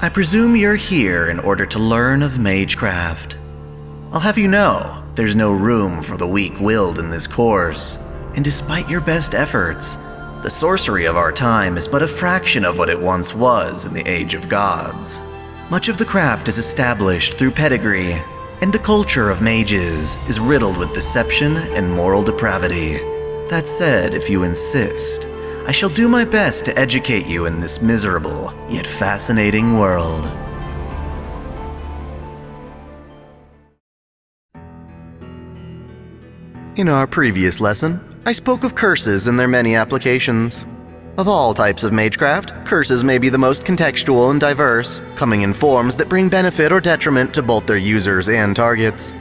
I presume you're here in order to learn of magecraft. I'll have you know, there's no room for the weak-willed in this course, and despite your best efforts, the sorcery of our time is but a fraction of what it once was in the Age of Gods. Much of the craft is established through pedigree, and the culture of mages is riddled with deception and moral depravity. That said, if you insist, I shall do my best to educate you in this miserable, yet fascinating world. In our previous lesson, I spoke of curses and their many applications. Of all types of magecraft, curses may be the most contextual and diverse, coming in forms that bring benefit or detriment to both their users and targets.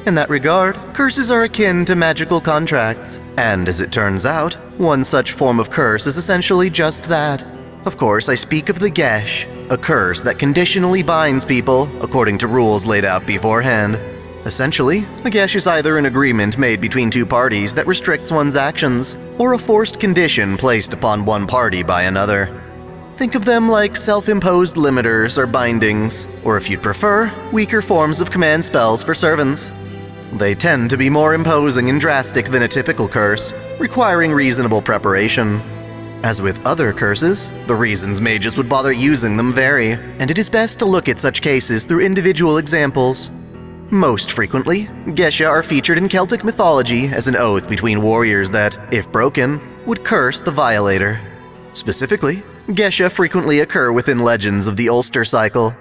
In that regard, curses are akin to magical contracts, and as it turns out, one such form of curse is essentially just that. Of course, I speak of the Gesh, a curse that conditionally binds people according to rules laid out beforehand. Essentially, a Gesh is either an agreement made between two parties that restricts one's actions, or a forced condition placed upon one party by another. Think of them like self-imposed limiters or bindings, or if you'd prefer, weaker forms of command spells for servants. They tend to be more imposing and drastic than a typical curse, requiring reasonable preparation. As with other curses, the reasons mages would bother using them vary, and it is best to look at such cases through individual examples. Most frequently, Gesha are featured in Celtic mythology as an oath between warriors that, if broken, would curse the violator. Specifically, Gesha frequently occur within legends of the Ulster cycle.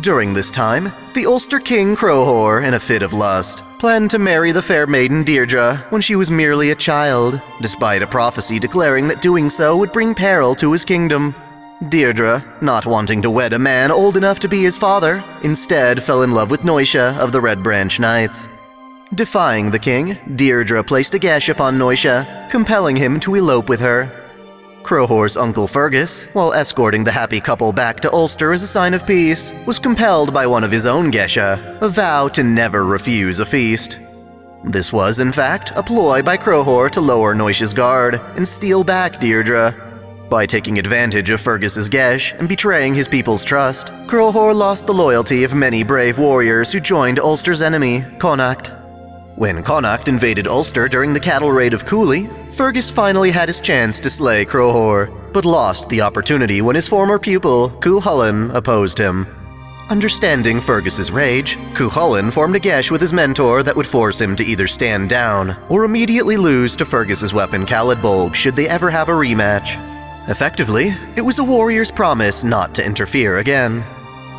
During this time, the Ulster king Crowhor, in a fit of lust, planned to marry the fair maiden Deirdre when she was merely a child, despite a prophecy declaring that doing so would bring peril to his kingdom. Deirdre, not wanting to wed a man old enough to be his father, instead fell in love with Noisha of the Red Branch Knights. Defying the king, Deirdre placed a gash upon Noisha, compelling him to elope with her. Crowhor's uncle Fergus, while escorting the happy couple back to Ulster as a sign of peace, was compelled by one of his own Gesha, a vow to never refuse a feast. This was, in fact, a ploy by Crowhor to lower Noisha's guard and steal back Deirdre. By taking advantage of Fergus's Gesh and betraying his people's trust, Crowhor lost the loyalty of many brave warriors who joined Ulster's enemy, Connacht. When Connacht invaded Ulster during the cattle raid of Cooley, Fergus finally had his chance to slay Crowhor, but lost the opportunity when his former pupil, Cuchulainn, opposed him. Understanding Fergus's rage, Cuchulainn formed a Gesh with his mentor that would force him to either stand down or immediately lose to Fergus's weapon Calad Bolg should they ever have a rematch. Effectively, it was a warrior's promise not to interfere again.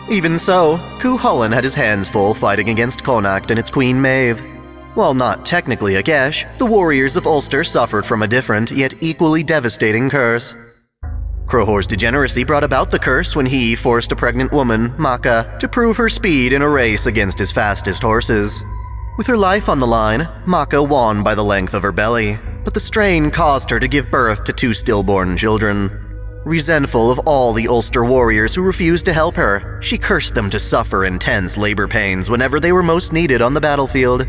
Even so, Cuchulainn had his hands full fighting against Connacht and its queen Maeve. While not technically a Gesh, the warriors of Ulster suffered from a different yet equally devastating curse. Crowhor's degeneracy brought about the curse when he forced a pregnant woman, Macha, to prove her speed in a race against his fastest horses. With her life on the line, Macha won by the length of her belly, but the strain caused her to give birth to 2 stillborn children. Resentful of all the Ulster warriors who refused to help her, she cursed them to suffer intense labor pains whenever they were most needed on the battlefield.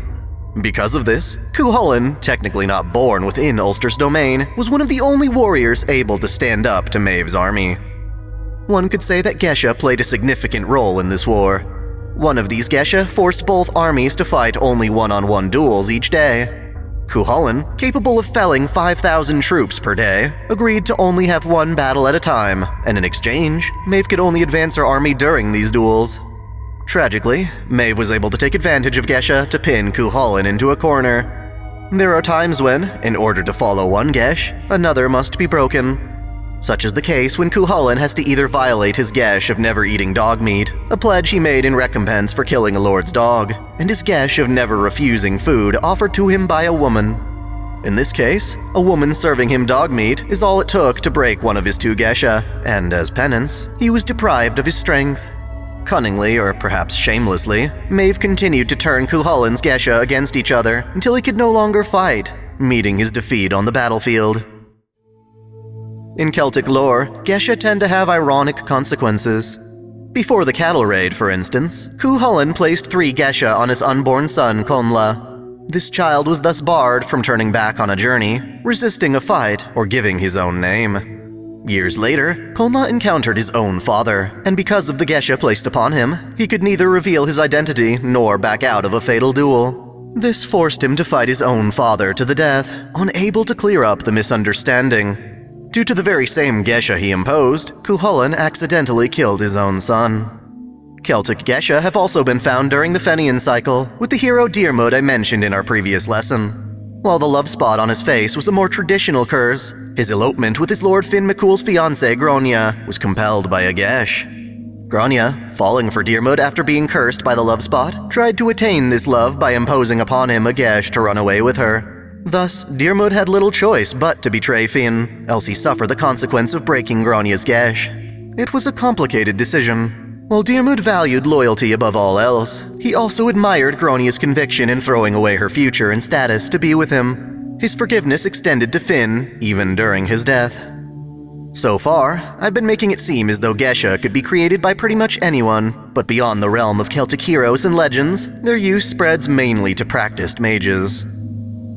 Because of this, Cuchulainn, technically not born within Ulster's domain, was one of the only warriors able to stand up to Maeve's army. One could say that Gesha played a significant role in this war. One of these Gesha forced both armies to fight only one-on-one duels each day. Cuchulainn, capable of felling 5,000 troops per day, agreed to only have one battle at a time, and in exchange, Maeve could only advance her army during these duels. Tragically, Maeve was able to take advantage of Gesha to pin Cuchulainn into a corner. There are times when, in order to follow one Gesh, another must be broken. Such is the case when Cuchulainn has to either violate his Gesh of never eating dog meat, a pledge he made in recompense for killing a lord's dog, and his Gesh of never refusing food offered to him by a woman. In this case, a woman serving him dog meat is all it took to break one of his 2 Gesha, and as penance, he was deprived of his strength. Cunningly, or perhaps shamelessly, Maeve continued to turn Cuchulainn's Gesha against each other until he could no longer fight, meeting his defeat on the battlefield. In Celtic lore, Gesha tend to have ironic consequences. Before the cattle raid, for instance, Cuchulainn placed 3 Gesha on his unborn son Conla. This child was thus barred from turning back on a journey, resisting a fight, or giving his own name. Years later, Kolma encountered his own father, and because of the Gesha placed upon him, he could neither reveal his identity nor back out of a fatal duel. This forced him to fight his own father to the death, unable to clear up the misunderstanding. Due to the very same Gesha he imposed, Cuchulainn accidentally killed his own son. Celtic Gesha have also been found during the Fenian cycle, with the hero Diarmid I mentioned in our previous lesson. While the love spot on his face was a more traditional curse, his elopement with his Lord Finn McCool's fiancée Grania was compelled by a Gesh. Grania, falling for Diarmid after being cursed by the love spot, tried to attain this love by imposing upon him a Gesh to run away with her. Thus, Diarmid had little choice but to betray Finn, else he suffered the consequence of breaking Grania's Gesh. It was a complicated decision. While Diarmid valued loyalty above all else, he also admired Grania's conviction in throwing away her future and status to be with him. His forgiveness extended to Finn, even during his death. So far, I've been making it seem as though Gesha could be created by pretty much anyone, but beyond the realm of Celtic heroes and legends, their use spreads mainly to practiced mages.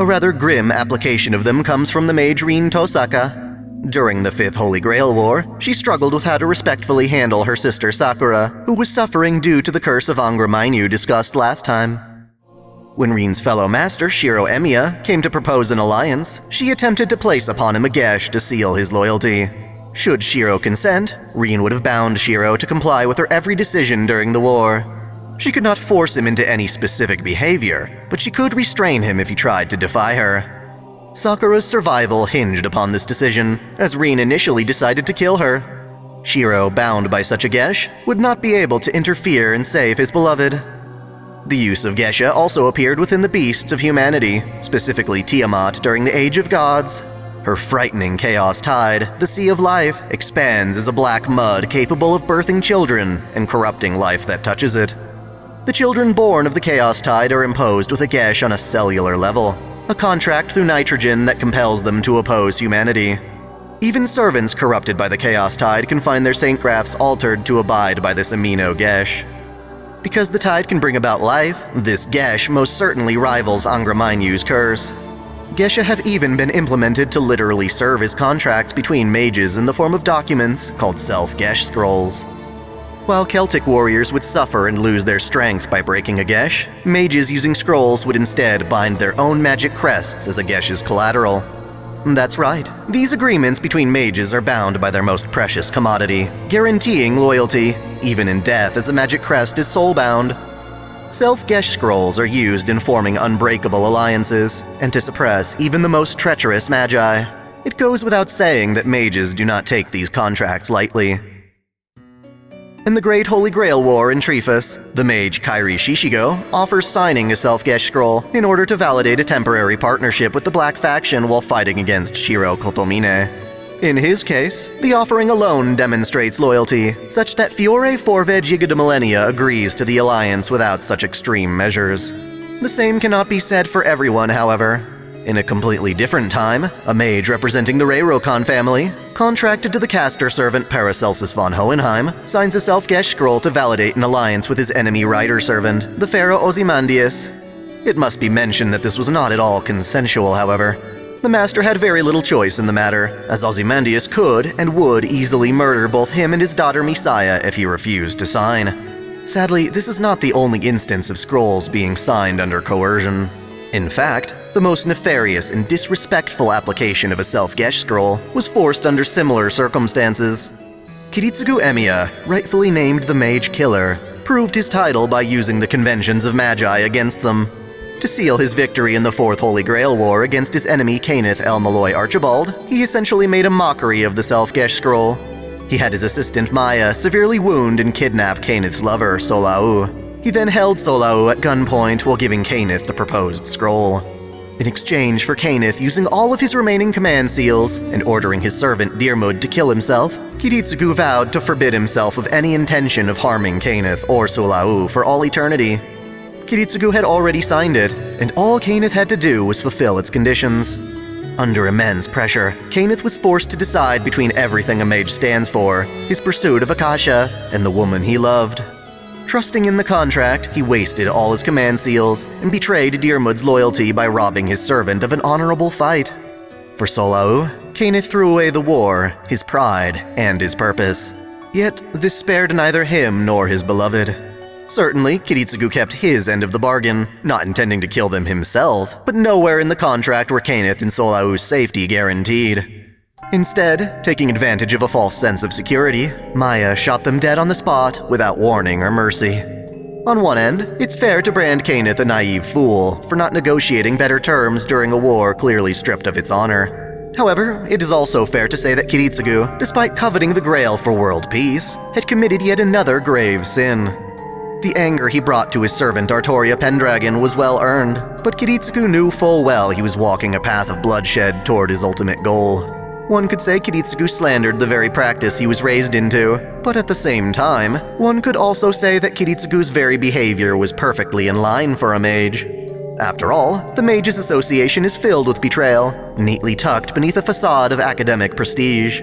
A rather grim application of them comes from the mage Reen Tosaka. During the Fifth Holy Grail War, she struggled with how to respectfully handle her sister Sakura, who was suffering due to the curse of Angra Mainyu discussed last time. When Reen's fellow master, Shiro Emiya, came to propose an alliance, she attempted to place upon him a Gesh to seal his loyalty. Should Shiro consent, Reen would have bound Shiro to comply with her every decision during the war. She could not force him into any specific behavior, but she could restrain him if he tried to defy her. Sakura's survival hinged upon this decision, as Reen initially decided to kill her. Shiro, bound by such a Gesh, would not be able to interfere and save his beloved. The use of Gesha also appeared within the beasts of humanity, specifically Tiamat during the Age of Gods. Her frightening chaos tide, the Sea of Life, expands as a black mud capable of birthing children and corrupting life that touches it. The children born of the chaos tide are imposed with a Gesh on a cellular level, a contract through nitrogen that compels them to oppose humanity. Even servants corrupted by the chaos tide can find their saint grafts altered to abide by this amino Gesh. Because the tide can bring about life, this Gesh most certainly rivals Angra Mainyu's curse. Gesha have even been implemented to literally serve as contracts between mages in the form of documents called self-Gesh scrolls. While Celtic warriors would suffer and lose their strength by breaking a Gesh, mages using scrolls would instead bind their own magic crests as a Gesh's collateral. That's right, these agreements between mages are bound by their most precious commodity, guaranteeing loyalty, even in death as a magic crest is soul-bound. Self-Gesh scrolls are used in forming unbreakable alliances, and to suppress even the most treacherous magi. It goes without saying that mages do not take these contracts lightly. In the Great Holy Grail War in Trifus, the mage Kairi Shishigo offers signing a self-Gesh scroll in order to validate a temporary partnership with the Black Faction while fighting against Shiro Kotomine. In his case, the offering alone demonstrates loyalty, such that Fiore Forved Yiga de Millennia agrees to the alliance without such extreme measures. The same cannot be said for everyone, however. In a completely different time, a mage representing the Rayrokan family, contracted to the caster servant Paracelsus von Hohenheim, signs a self-Gesh scroll to validate an alliance with his enemy rider servant, the Pharaoh Ozymandias. It must be mentioned that this was not at all consensual, however. The master had very little choice in the matter, as Ozymandias could and would easily murder both him and his daughter Messiah if he refused to sign. Sadly, this is not the only instance of scrolls being signed under coercion. In fact, the most nefarious and disrespectful application of a self-Gesh scroll was forced under similar circumstances. Kiritsugu Emiya, rightfully named the Mage Killer, proved his title by using the conventions of Magi against them. To seal his victory in the Fourth Holy Grail War against his enemy Cainith El Malloy Archibald, he essentially made a mockery of the self-Gesh scroll. He had his assistant Maya severely wound and kidnap Cainith's lover, Solau. He then held Solau at gunpoint while giving Cainith the proposed scroll. In exchange for Cainith using all of his remaining command seals and ordering his servant Diarmid to kill himself, Kiritsugu vowed to forbid himself of any intention of harming Cainith or Solau for all eternity. Kiritsugu had already signed it, and all Cainith had to do was fulfill its conditions. Under immense pressure, Cainith was forced to decide between everything a mage stands for, his pursuit of Akasha, and the woman he loved. Trusting in the contract, he wasted all his command seals and betrayed Diarmid's loyalty by robbing his servant of an honorable fight. For Solau, Kenneth threw away the war, his pride, and his purpose. Yet, this spared neither him nor his beloved. Certainly, Kiritsugu kept his end of the bargain, not intending to kill them himself, but nowhere in the contract were Kenneth and Solau's safety guaranteed. Instead, taking advantage of a false sense of security, Maya shot them dead on the spot without warning or mercy. On one end, it's fair to brand Kenneth a naive fool for not negotiating better terms during a war clearly stripped of its honor. However, it is also fair to say that Kiritsugu, despite coveting the Grail for world peace, had committed yet another grave sin. The anger he brought to his servant Artoria Pendragon was well earned, but Kiritsugu knew full well he was walking a path of bloodshed toward his ultimate goal. One could say Kiritsugu slandered the very practice he was raised into, but at the same time, one could also say that Kiritsugu's very behavior was perfectly in line for a mage. After all, the Mages Association is filled with betrayal, neatly tucked beneath a facade of academic prestige.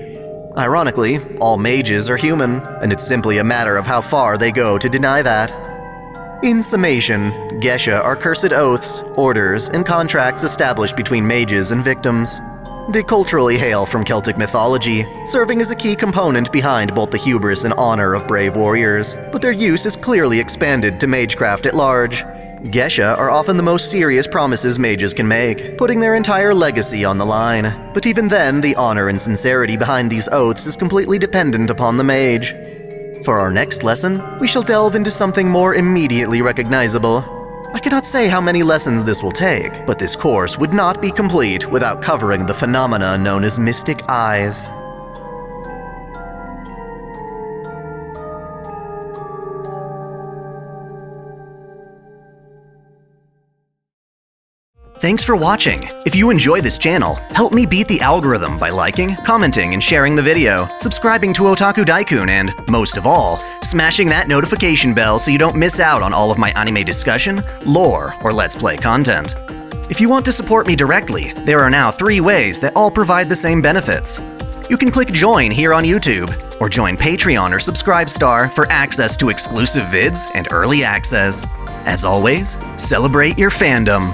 Ironically, all mages are human, and it's simply a matter of how far they go to deny that. In summation, Gesha are cursed oaths, orders, and contracts established between mages and victims. They culturally hail from Celtic mythology, serving as a key component behind both the hubris and honor of brave warriors, but their use is clearly expanded to magecraft at large. Gesha are often the most serious promises mages can make, putting their entire legacy on the line. But even then, the honor and sincerity behind these oaths is completely dependent upon the mage. For our next lesson, we shall delve into something more immediately recognizable. I cannot say how many lessons this will take, but this course would not be complete without covering the phenomena known as mystic eyes. Thanks for watching. If you enjoy this channel, help me beat the algorithm by liking, commenting, and sharing the video, subscribing to Otaku Daikun, and, most of all, smashing that notification bell so you don't miss out on all of my anime discussion, lore, or Let's Play content. If you want to support me directly, there are now 3 ways that all provide the same benefits. You can click join here on YouTube, or join Patreon or Subscribestar for access to exclusive vids and early access. As always, celebrate your fandom.